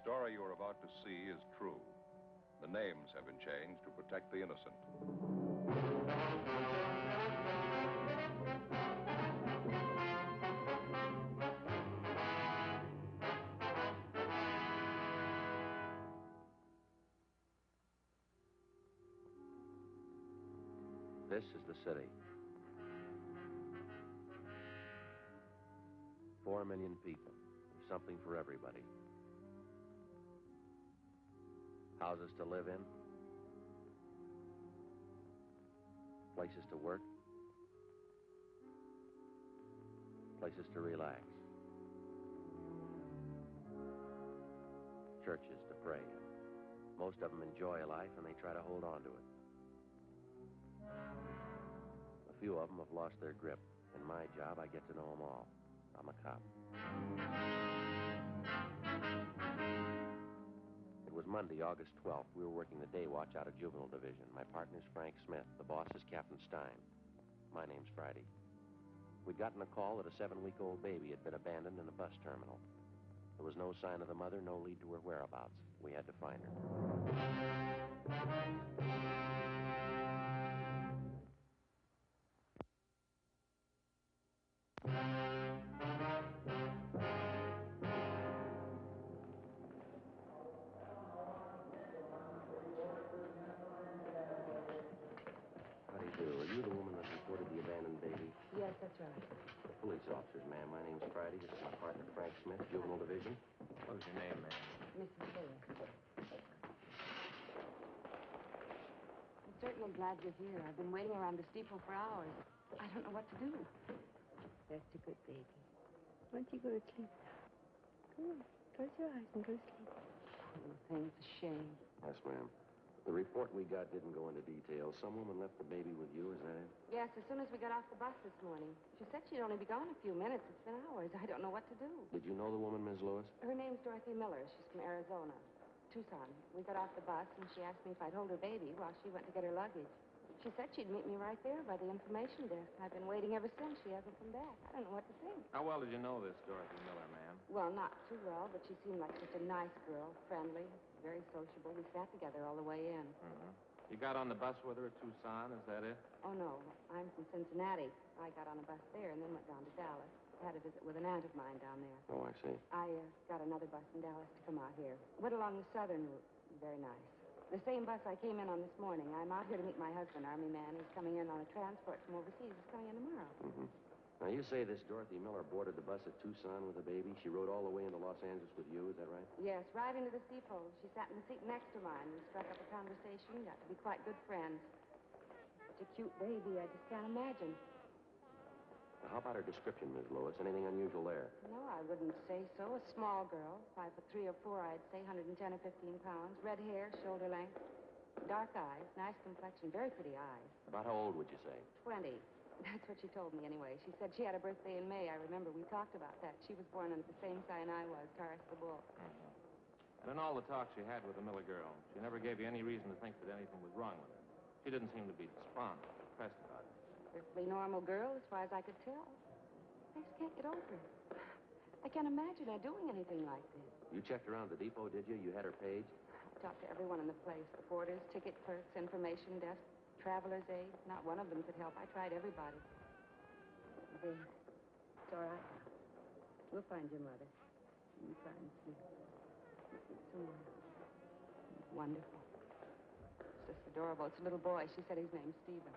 story you are about to see is true. The names have been changed to protect the innocent. This is the city. 4 million people. There's something for everybody. Houses to live in. Places to work. Places to relax. Churches to pray in. Most of them enjoy life and they try to hold on to it. A few of them have lost their grip. In my job, I get to know them all. I'm a cop. It was Monday, August 12th. We were working the day watch out of Juvenile Division. My partner's Frank Smith. The boss is Captain Stein. My name's Friday. We'd gotten a call that a 7-week-old baby had been abandoned in a bus terminal. There was no sign of the mother, no lead to her whereabouts. We had to find her. Are you the woman that reported the abandoned baby? Yes, that's right. Police officers, ma'am. My name's Friday. This is my partner, Frank Smith, Juvenile Division. What was your name, ma'am? Mrs. Lewis. I'm certainly glad you're here. I've been waiting around this depot for hours. I don't know what to do. That's a good baby. Why don't you go to sleep now? Come on. Close your eyes and go to sleep. Poor thing, it's a shame. Yes, ma'am. The report we got didn't go into details. Some woman left the baby with you, is that it? Yes, as soon as we got off the bus this morning. She said she'd only be gone a few minutes. It's been hours. I don't know what to do. Did you know the woman, Ms. Lewis? Her name's Dorothy Miller. She's from Arizona. Tucson. We got off the bus, and she asked me if I'd hold her baby while she went to get her luggage. She said she'd meet me right there by the information desk. I've been waiting ever since. She hasn't come back. I don't know what to think. How well did you know this Dorothy Miller, ma'am? Well, not too well, but she seemed like such a nice girl, friendly, very sociable. We sat together all the way in. Mm-hmm. You got on the bus with her at Tucson, is that it? Oh, no. I'm from Cincinnati. I got on a bus there and then went down to Dallas. I had a visit with an aunt of mine down there. Oh, I see. I got another bus in Dallas to come out here. Went along the southern route. Very nice. The same bus I came in on this morning. I'm out here to meet my husband, Army man. He's coming in on a transport from overseas. He's coming in tomorrow. Mm-hmm. Now, you say this Dorothy Miller boarded the bus at Tucson with the baby. She rode all the way into Los Angeles with you, is that right? Yes, right into this depot. She sat in the seat next to mine. We struck up a conversation. Got to be quite good friends. Such a cute baby. I just can't imagine. Now, how about her description, Ms. Lewis? Anything unusual there? No, I wouldn't say so. A small girl, 5'3" or 4", I'd say, 110 or 15 pounds. Red hair, shoulder length, dark eyes, nice complexion, very pretty eyes. About how old would you say? 20. That's what she told me anyway. She said she had a birthday in May. I remember we talked about that. She was born under the same sign I was, Taurus the Bull. Mm-hmm. And in all the talk she had with the Miller girl, she never gave you any reason to think that anything was wrong with her. She didn't seem to be despondent or depressed about it. Perfectly normal girl, as far as I could tell. I just can't get over it. I can't imagine her doing anything like this. You checked around the depot, did you? You had her page? I talked to everyone in the place. The porters, ticket clerks, information desk, traveler's aid. Not one of them could help. I tried everybody. There. It's all right now. We'll find your mother. You find Smith. So wonderful. It's just adorable. It's a little boy. She said his name's Stephen.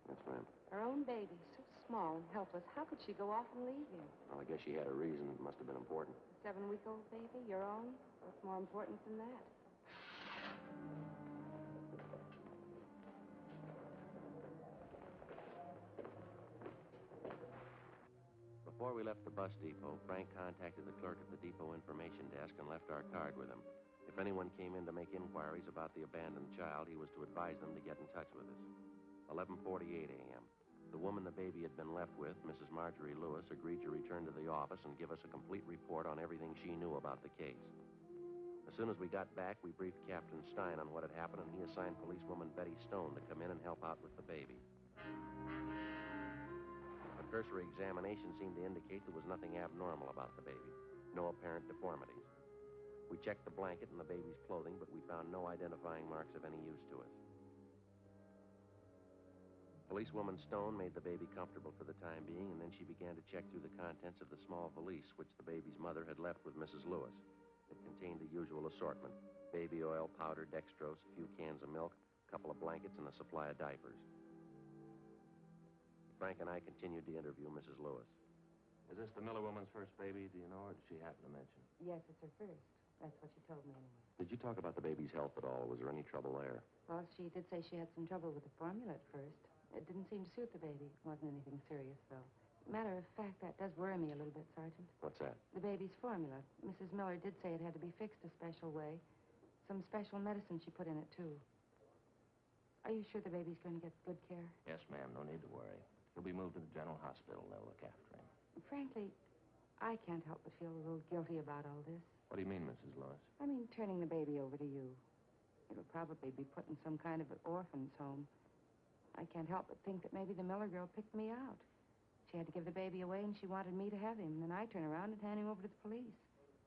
Yes, ma'am. Her own baby, so small and helpless. How could she go off and leave him? Well, I guess she had a reason. It must have been important. A 7-week-old baby, your own? What's more important than that? Before we left the bus depot, Frank contacted the clerk at the depot information desk and left our card with him. If anyone came in to make inquiries about the abandoned child, he was to advise them to get in touch with us. 11:48 a.m. The woman the baby had been left with, Mrs. Marjorie Lewis, agreed to return to the office and give us a complete report on everything she knew about the case. As soon as we got back, we briefed Captain Stein on what had happened, and he assigned policewoman Betty Stone to come in and help out with the baby. A cursory examination seemed to indicate there was nothing abnormal about the baby, no apparent deformities. We checked the blanket and the baby's clothing, but we found no identifying marks of any use to us. Policewoman Stone made the baby comfortable for the time being, and then she began to check through the contents of the small valise which the baby's mother had left with Mrs. Lewis. It contained the usual assortment: baby oil, powder, dextrose, a few cans of milk, a couple of blankets, and a supply of diapers. Frank and I continued to interview Mrs. Lewis. Is this the Miller woman's first baby, do you know, or did she happen to mention? Yes, it's her first. That's what she told me anyway. Did you talk about the baby's health at all? Was there any trouble there? Well, she did say she had some trouble with the formula at first. It didn't seem to suit the baby. It wasn't anything serious, though. Matter of fact, that does worry me a little bit, Sergeant. What's that? The baby's formula. Mrs. Miller did say it had to be fixed a special way. Some special medicine she put in it, too. Are you sure the baby's going to get good care? Yes, ma'am. No need to worry. He'll be moved to the general hospital. They'll look after him. Frankly, I can't help but feel a little guilty about all this. What do you mean, Mrs. Lewis? I mean, turning the baby over to you. It'll probably be put in some kind of an orphan's home. I can't help but think that maybe the Miller girl picked me out. She had to give the baby away, and she wanted me to have him. Then I turn around and hand him over to the police.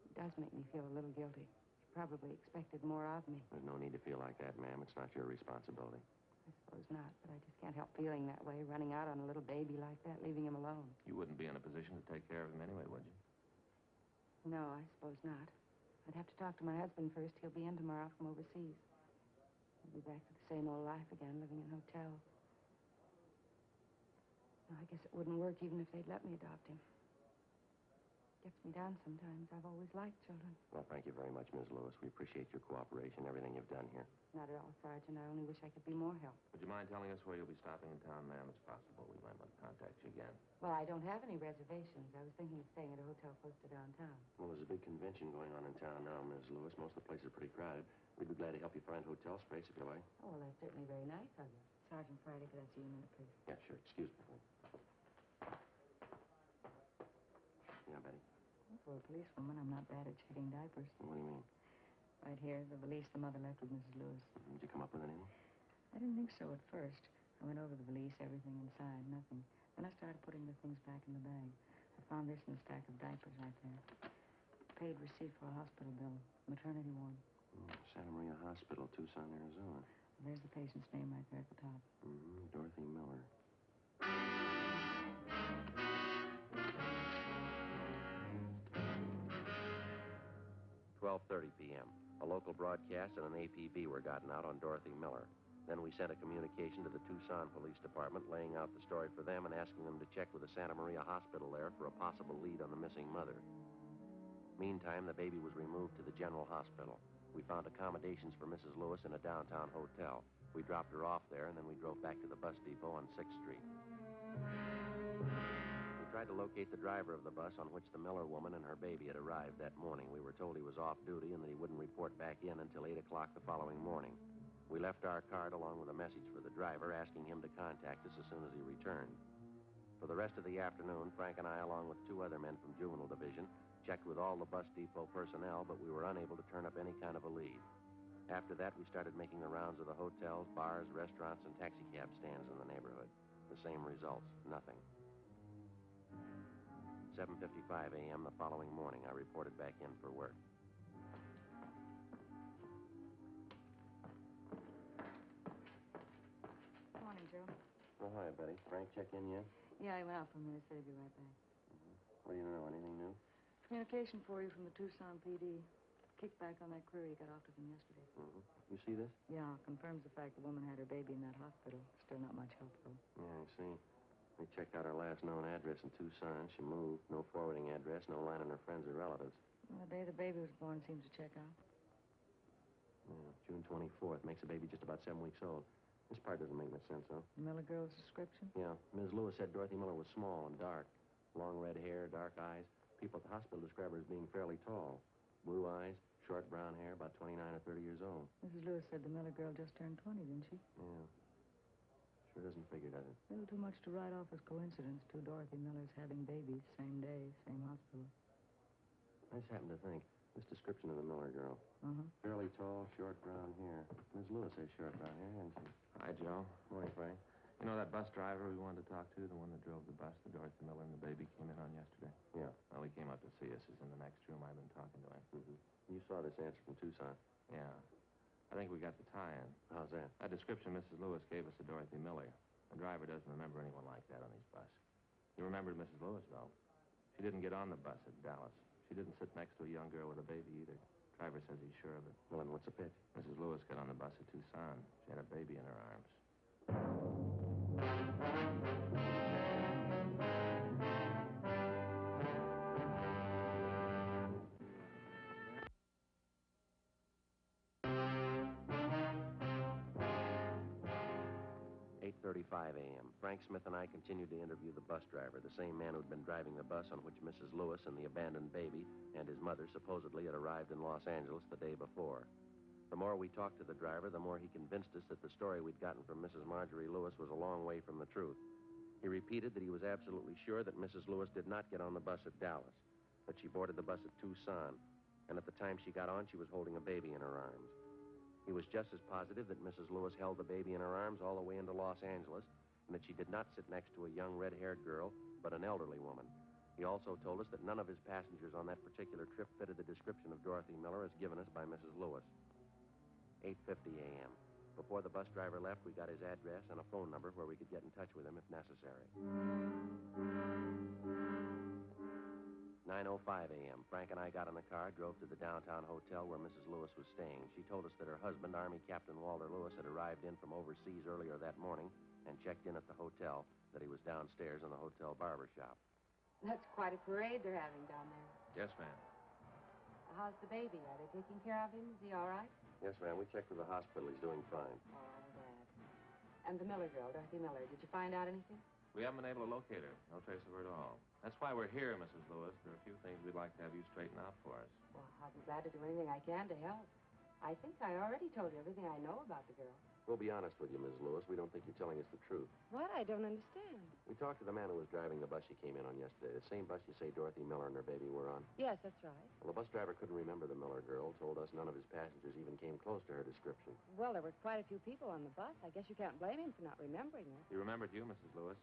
It does make me feel a little guilty. She probably expected more of me. There's no need to feel like that, ma'am. It's not your responsibility. I suppose not, but I just can't help feeling that way, running out on a little baby like that, leaving him alone. You wouldn't be in a position to take care of him anyway, would you? No, I suppose not. I'd have to talk to my husband first. He'll be in tomorrow from overseas. He'll be back to the same old life again, living in hotels. No, I guess it wouldn't work even if they'd let me adopt him. It gets me down sometimes. I've always liked children. Well, thank you very much, Ms. Lewis. We appreciate your cooperation, everything you've done here. Not at all, Sergeant. I only wish I could be more help. Would you mind telling us where you'll be stopping in town, ma'am? It's possible we might want to contact you again. Well, I don't have any reservations. I was thinking of staying at a hotel close to downtown. Well, there's a big convention going on in town now, Ms. Lewis. Most of the places are pretty crowded. We'd be glad to help you find hotel space if you like. Oh, well, that's certainly very nice of you. Sergeant Friday, could I see you a minute, please? Yeah, sure. Excuse me. Yeah, Betty? For a policewoman, I'm not bad at checking diapers. What do you mean? Right here, the valise the mother left with Mrs. Lewis. Did you come up with anything? I didn't think so at first. I went over the valise, everything inside, nothing. Then I started putting the things back in the bag. I found this in the stack of diapers right there. Paid receipt for a hospital bill. Maternity ward. Santa Maria Hospital, Tucson, Arizona. There's the patient's name right there at the top. Dorothy Miller. 12:30 p.m. A local broadcast and an APB were gotten out on Dorothy Miller. Then we sent a communication to the Tucson Police Department laying out the story for them and asking them to check with the Santa Maria Hospital there for a possible lead on the missing mother. Meantime, the baby was removed to the general hospital. We found accommodations for Mrs. Lewis in a downtown hotel. We dropped her off there, and then we drove back to the bus depot on 6th Street. We tried to locate the driver of the bus on which the Miller woman and her baby had arrived that morning. We were told he was off duty and that he wouldn't report back in until 8 o'clock the following morning. We left our card along with a message for the driver, asking him to contact us as soon as he returned. For the rest of the afternoon, Frank and I, along with 2 other men from Juvenile Division, checked with all the bus depot personnel, but we were unable to turn up any kind of a lead. After that, we started making the rounds of the hotels, bars, restaurants, and taxicab stands in the neighborhood. The same results, nothing. 7:55 a.m. the following morning, I reported back in for work. Good morning, Joe. Oh, hi, Betty. Frank check in yet? Yeah, he went out for a minute. Said he'd be right back. What do you know? Anything new? Communication for you from the Tucson PD. Kickback on that query you got off to them yesterday. You see this? Yeah, confirms the fact the woman had her baby in that hospital. Still not much help, though. Yeah, I see. They checked out her last known address in Tucson. She moved. No forwarding address, no line on her friends or relatives. Well, the day the baby was born seems to check out. Yeah, June 24th. Makes the baby just about 7 weeks old. This part doesn't make much sense, though. The Miller girl's description? Yeah, Ms. Lewis said Dorothy Miller was small and dark. Long red hair, dark eyes. People at the hospital describe her as being fairly tall. Blue eyes, short brown hair, about 29 or 30 years old. Mrs. Lewis said the Miller girl just turned 20, didn't she? Yeah. Sure doesn't figure, does it? A little too much to write off as coincidence. 2 Dorothy Millers having babies, same day, same hospital. I just happen to think, this description of the Miller girl. Fairly tall, short brown hair. Ms. Lewis has short brown hair, hasn't she? Hi, Joe. Morning, Frank. You know that bus driver we wanted to talk to, the one that drove the bus that Dorothy Miller and the baby came in on yesterday? Yeah. Well, he came up to see us. He's in the next room. I've been talking to him. You saw this answer from Tucson. Yeah. I think we got the tie-in. How's that? That description Mrs. Lewis gave us of Dorothy Miller. The driver doesn't remember anyone like that on his bus. He remembered Mrs. Lewis, though. She didn't get on the bus at Dallas. She didn't sit next to a young girl with a baby either. Driver says he's sure of it. Well, then what's the pitch? Mrs. Lewis got on the bus at Tucson. She had a baby in her arms. 8:35 a.m. Frank Smith and I continued to interview the bus driver, the same man who'd been driving the bus on which Mrs. Lewis and the abandoned baby and his mother supposedly had arrived in Los Angeles the day before. The more we talked to the driver, the more he convinced us that the story we'd gotten from Mrs. Marjorie Lewis was a long way from the truth. He repeated that he was absolutely sure that Mrs. Lewis did not get on the bus at Dallas, that she boarded the bus at Tucson, and at the time she got on, she was holding a baby in her arms. He was just as positive that Mrs. Lewis held the baby in her arms all the way into Los Angeles, and that she did not sit next to a young red-haired girl, but an elderly woman. He also told us that none of his passengers on that particular trip fitted the description of Dorothy Miller as given us by Mrs. Lewis. 8:50 a.m. Before the bus driver left, we got his address and a phone number where we could get in touch with him if necessary. 9:05 a.m. Frank and I got in the car, drove to the downtown hotel where Mrs. Lewis was staying. She told us that her husband, Army Captain Walter Lewis, had arrived in from overseas earlier that morning and checked in at the hotel, that he was downstairs in the hotel barber shop. That's quite a parade they're having down there. Yes, ma'am. How's the baby? Are they taking care of him? Is he all right? Yes, ma'am. We checked with the hospital. He's doing fine. Oh, I'm glad. And the Miller girl, Dorothy Miller, did you find out anything? We haven't been able to locate her. No trace of her at all. That's why we're here, Mrs. Lewis. There are a few things we'd like to have you straighten out for us. Well, I'll be glad to do anything I can to help. I think I already told you everything I know about the girl. We'll be honest with you, Ms. Lewis. We don't think you're telling us the truth. What? I don't understand. We talked to the man who was driving the bus she came in on yesterday, the same bus you say Dorothy Miller and her baby were on. Yes, that's right. Well, the bus driver couldn't remember the Miller girl, told us none of his passengers even came close to her description. Well, there were quite a few people on the bus. I guess you can't blame him for not remembering her. He remembered you, Mrs. Lewis.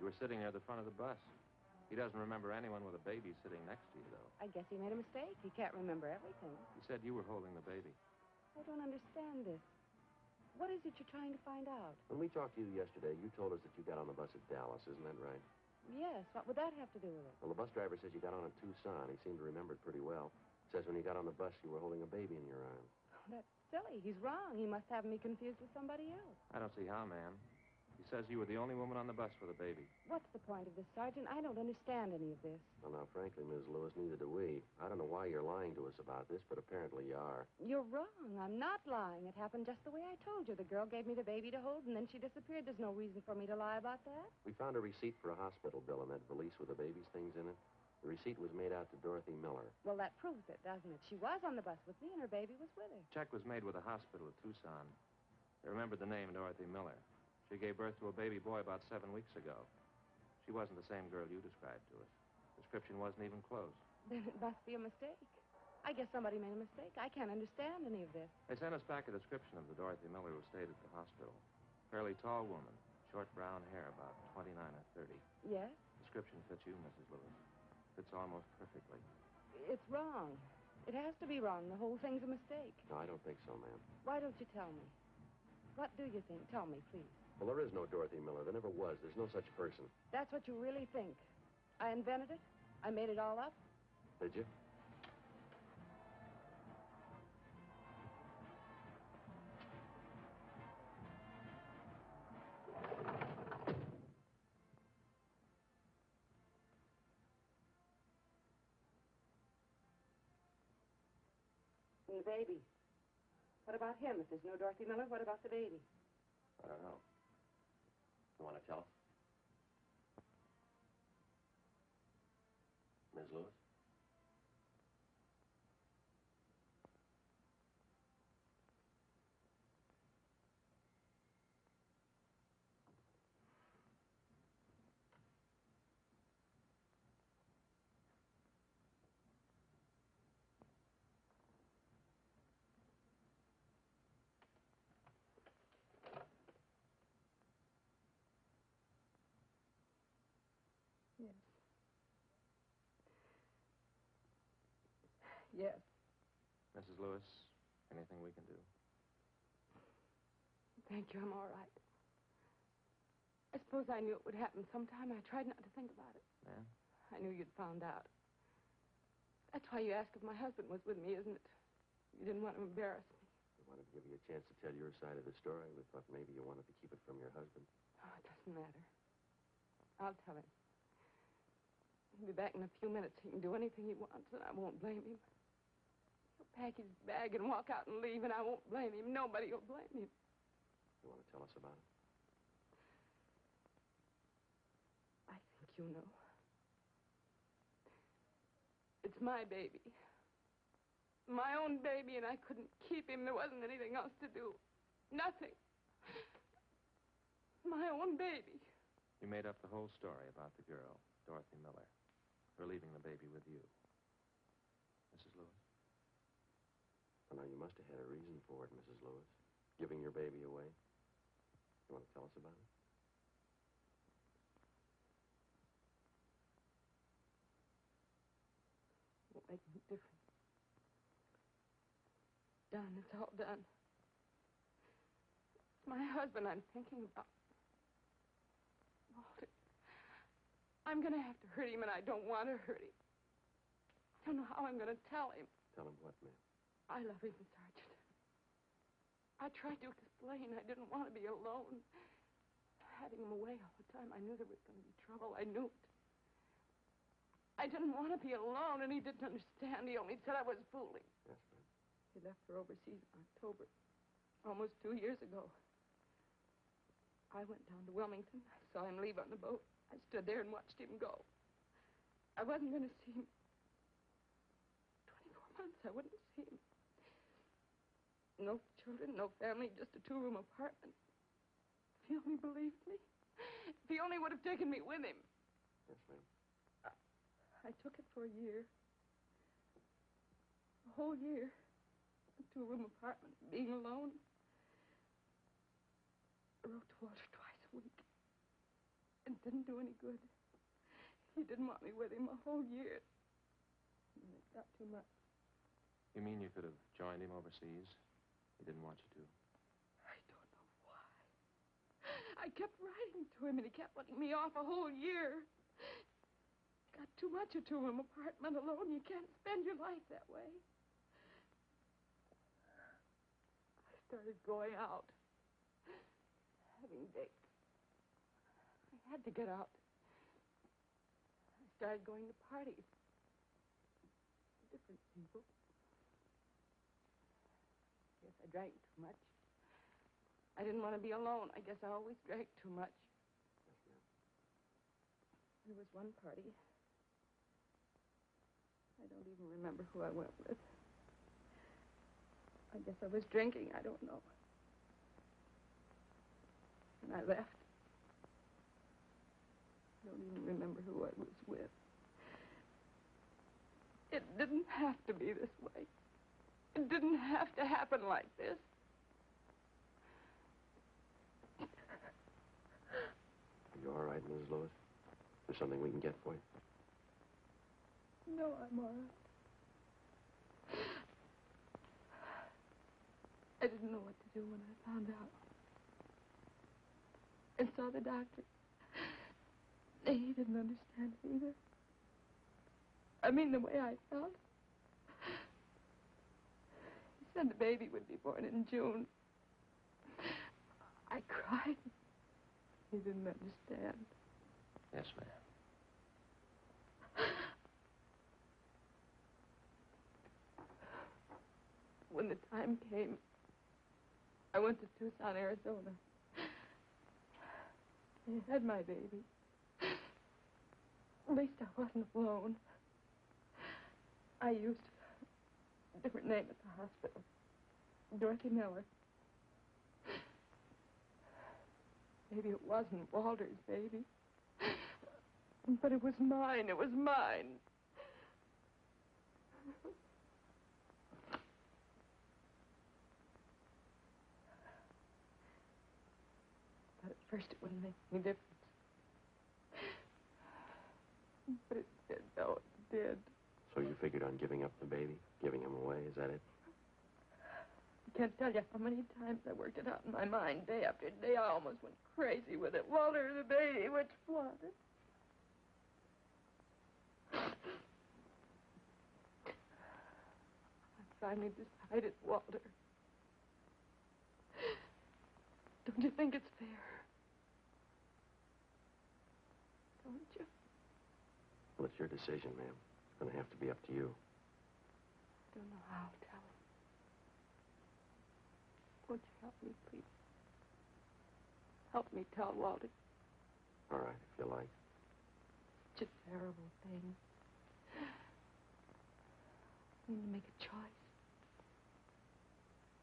You were sitting near the front of the bus. He doesn't remember anyone with a baby sitting next to you, though. I guess he made a mistake. He can't remember everything. He said you were holding the baby. I don't understand this. What is it you're trying to find out? When we talked to you yesterday, you told us that you got on the bus at Dallas. Isn't that right? Yes. What would that have to do with it? Well, the bus driver says you got on at Tucson. He seemed to remember it pretty well. Says when you got on the bus, you were holding a baby in your arms. Oh, that's silly. He's wrong. He must have me confused with somebody else. I don't see how, ma'am. He says you were the only woman on the bus with a baby. What's the point of this, Sergeant? I don't understand any of this. Well, now, frankly, Ms. Lewis, neither do we. I don't know why you're lying to us about this, but apparently you are. You're wrong. I'm not lying. It happened just the way I told you. The girl gave me the baby to hold, and then she disappeared. There's no reason for me to lie about that. We found a receipt for a hospital bill in that valise with the baby's things in it. The receipt was made out to Dorothy Miller. Well, that proves it, doesn't it? She was on the bus with me, and her baby was with her. Check was made with the hospital at Tucson. They remembered the name Dorothy Miller. She gave birth to a baby boy about 7 weeks ago. She wasn't the same girl you described to us. Description wasn't even close. Then it must be a mistake. I guess somebody made a mistake. I can't understand any of this. They sent us back a description of the Dorothy Miller who stayed at the hospital. Fairly tall woman, short brown hair, about 29 or 30. Yes? Description fits you, Mrs. Lewis. Fits almost perfectly. It's wrong. It has to be wrong. The whole thing's a mistake. No, I don't think so, ma'am. Why don't you tell me? What do you think? Tell me, please. Well, there is no Dorothy Miller. There never was. There's no such person. That's what you really think. I invented it? I made it all up? Did you? And the baby. What about him? If there's no Dorothy Miller, what about the baby? I don't know. You want to tell us? Ms. Lewis? Yes. Mrs. Lewis, anything we can do? Thank you, I'm all right. I suppose I knew it would happen sometime. I tried not to think about it. Yeah? I knew you'd found out. That's why you asked if my husband was with me, isn't it? You didn't want to embarrass me. I wanted to give you a chance to tell your side of the story. We thought maybe you wanted to keep it from your husband. Oh, it doesn't matter. I'll tell him. He'll be back in a few minutes. He can do anything he wants, and I won't blame him. He'll pack his bag and walk out and leave, and I won't blame him. Nobody will blame him. You want to tell us about it? I think you know. It's my baby. My own baby, and I couldn't keep him. There wasn't anything else to do. Nothing. My own baby. You made up the whole story about the girl, Dorothy Miller. Her leaving the baby with you. Mrs. Lewis? Well, now, you must have had a reason for it, Mrs. Lewis. Giving your baby away. You want to tell us about it? Won't make any difference. Done. It's all done. It's my husband I'm thinking about. Walter. I'm going to have to hurt him, and I don't want to hurt him. I don't know how I'm going to tell him. Tell him what, ma'am? I love him, Sergeant. I tried to explain. I didn't want to be alone. Having him away all the time, I knew there was going to be trouble. I knew it. I didn't want to be alone, and he didn't understand. He only said I was fooling. Yes, ma'am. He left for overseas in October, almost 2 years ago. I went down to Wilmington. I saw him leave on the boat. I stood there and watched him go. I wasn't going to see him. 24 months, I wouldn't see him. No children, no family, just a 2-room apartment. If he only believed me. If he only would have taken me with him. Yes, ma'am. I took it for a year. A whole year. A 2-room apartment, being alone. I wrote to Walter twice a week. It didn't do any good. He didn't want me with him a whole year. And it got too much. You mean you could have joined him overseas? He didn't want you to. I don't know why. I kept writing to him, and he kept letting me off a whole year. Got too much a 2-room apartment alone. You can't spend your life that way. I started going out. Having dates. I had to get out. I started going to parties. Different people. Guess I drank too much. I didn't want to be alone. I guess I always drank too much. Yes, ma'am. There was one party. I don't even remember who I went with. I guess I was drinking. I don't know. And I left. I don't even remember who I was with. It didn't have to be this way. It didn't have to happen like this. Are you all right, Mrs. Lewis? Is there something we can get for you? No, I'm all right. I didn't know what to do when I found out. I saw the doctor. He didn't understand it either. I mean, the way I felt. He said the baby would be born in June. I cried. He didn't understand. Yes, ma'am. When the time came, I went to Tucson, Arizona. They had my baby. At least I wasn't alone. I used a different name at the hospital. Dorothy Miller. Maybe it wasn't Walter's baby. But it was mine. It was mine. But at first it wouldn't make any difference. But it did, though. It did. So you figured on giving up the baby? Giving him away? Is that it? I can't tell you how many times I worked it out in my mind day after day. I almost went crazy with it. Walter, the baby, which was it? I finally decided, Walter. Don't you think it's fair? Don't you? Well, it's your decision, ma'am. It's going to have to be up to you. I don't know how to tell him. Won't you help me, please? Help me tell Walter. All right, if you like. It's a terrible thing. When you make a choice.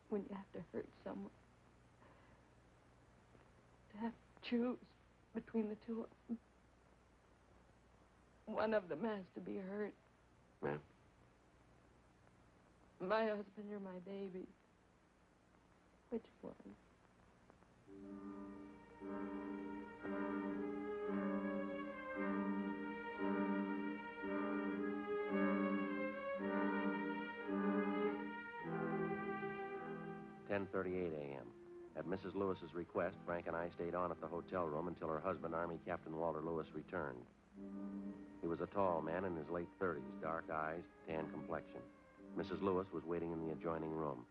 When you have to hurt someone. To have to choose between the two of them. One of them has to be hurt. Ma'am? My husband or my baby. Which one? 10:38 a.m. At Mrs. Lewis's request, Frank and I stayed on at the hotel room until her husband, Army Captain Walter Lewis, returned. He was a tall man in his late 30s, dark eyes, tan complexion. Mrs. Lewis was waiting in the adjoining room.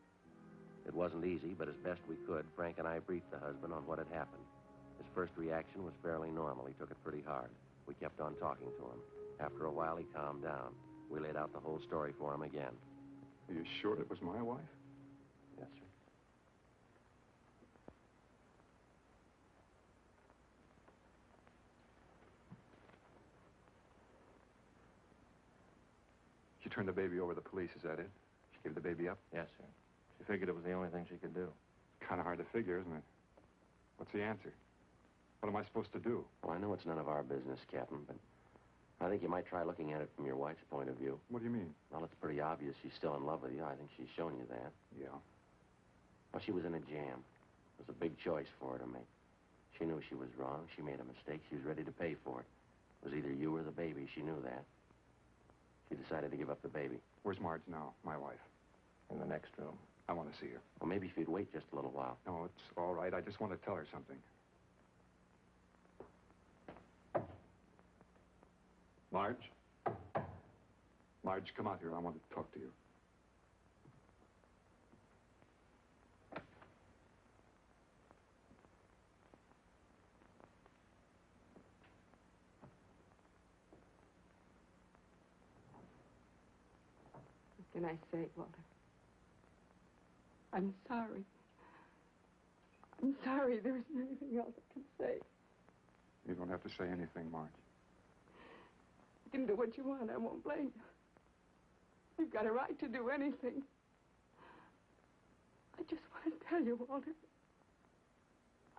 It wasn't easy, but as best we could, Frank and I briefed the husband on what had happened. His first reaction was fairly normal. He took it pretty hard. We kept on talking to him. After a while, he calmed down. We laid out the whole story for him again. Are you sure it was my wife? Yes, sir. She turned the baby over to the police, is that it? She gave the baby up? Yes, sir. She figured it was the only thing she could do. Kind of hard to figure, isn't it? What's the answer? What am I supposed to do? Well, I know it's none of our business, Captain, but I think you might try looking at it from your wife's point of view. What do you mean? Well, it's pretty obvious she's still in love with you. I think she's shown you that. Yeah. Well, she was in a jam. It was a big choice for her to make. She knew she was wrong. She made a mistake. She was ready to pay for it. It was either you or the baby. She knew that. She decided to give up the baby. Where's Marge now, my wife? In the next room. I want to see her. Well, maybe if you'd wait just a little while. No, it's all right. I just want to tell her something. Marge? Marge, come out here. I want to talk to you. What can I say, Walter? I'm sorry. I'm sorry. There isn't anything else I can say. You don't have to say anything, Marge. You can do what you want. I won't blame you. You've got a right to do anything. I just want to tell you, Walter,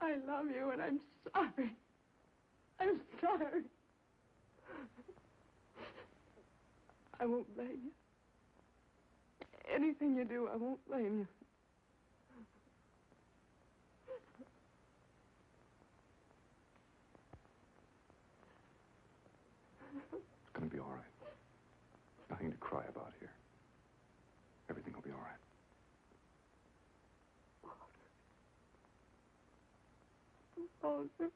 I love you, and I'm sorry. I'm sorry. I won't blame you. Anything you do, I won't blame you. It's going to be all right. Nothing to cry about here. Everything will be all right. Walter.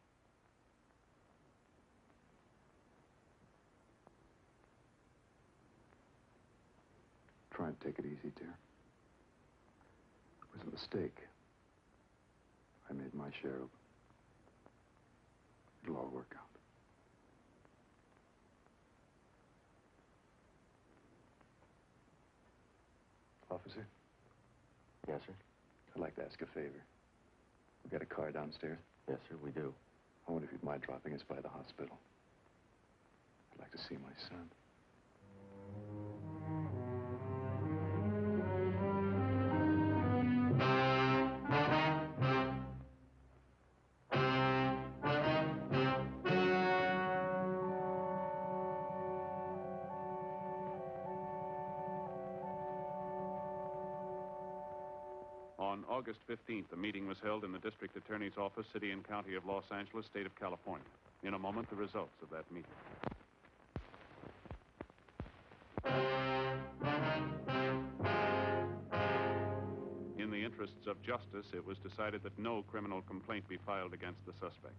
Try and take it easy, dear. It was a mistake. I made my share of it. It'll all work out. Officer? Yes, sir? I'd like to ask a favor. We got a car downstairs. Yes, sir, we do. I wonder if you'd mind dropping us by the hospital. I'd like to see my son. On August 15th, a meeting was held in the District Attorney's Office, City and County of Los Angeles, State of California. In a moment, the results of that meeting. In the interests of justice, it was decided that no criminal complaint be filed against the suspect.